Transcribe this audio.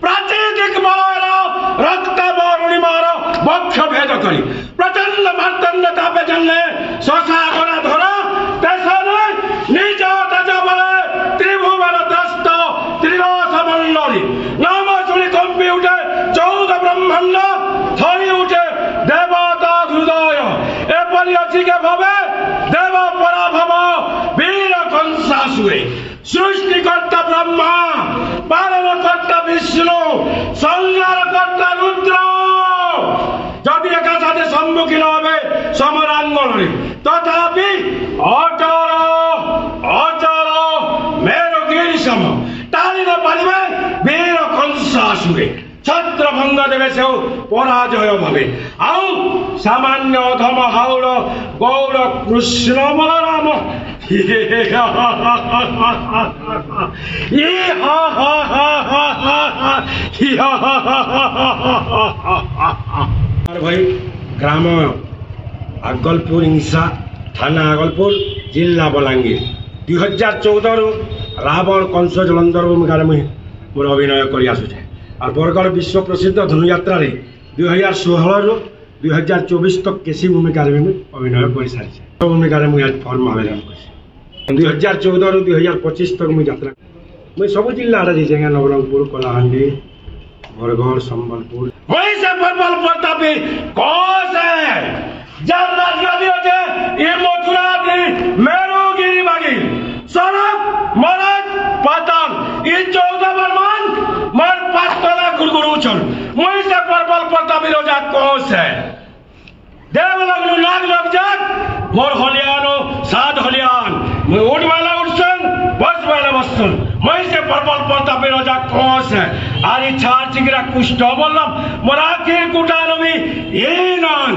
प्राचीदिक मलयर रक्त बरुणी मार वक्ष भेद करी प्रचंड मार्तंड तापे जन्मे शशा करा धर तेसरे निज तेज बले त्रिभुवन त्रस्त त्रिलोक मंडली नाम शुणी कंपी उठे 14 ब्रह्मांड थरी उठे देवता हृदय एपरि अछि के भवे देव पराभव वीर कंसासुरे सृष्टिकर्ता ब्रह्मा पालनकर्ता विष्णु संहारकर्ता रुद्र जदि एका साथे सम्मुखीन होबे समरांगणे तथापि अचल अचल मेरुगिरि सम टाली न पारिबे वीर कंसासुरे छत्रभंग देवे से पराजय भावे आउ सामान्य अधम हाउड़ गौड़ कृष्ण बलराम भाई ग्राम आगलपुर इंसा थाना आगलपुर जिला बलांगीर 2014 रु रावण कंस जलंधर भूमिका मोर अभिनय कर आसुचे और बरगढ़ विश्व प्रसिद्ध धनुयात्रा 2016 रु 2024 तक केसी भूमिका अभिनय कर सारी भूमिका मुझे फर्म आवेदन कर 2014 रु 2025 तक मुझे यात्रा मुझे सब जिला जाइए नवरंगपुर कलाहांडी बरगढ़ संबलपुर वही से प्रबल प्रतापी कौन है जब राजगादी होचे ये मथुरा मेरुगिरी बागी सड़क मरद पाताल ये 14 बर्मान मर पातला गुरगुरु चल वही से प्रबल प्रतापी रोजा कौन है देव लगनु नाग लग जात मोर हलियानो साध हलियान मैं उठ वाला उठसन बस वाला बसन मैं से प्रबल प्रतापी रोजा कौन है आरी छार चिगरा कुष्ठ बोलम मोरा के कुटानो भी ये नान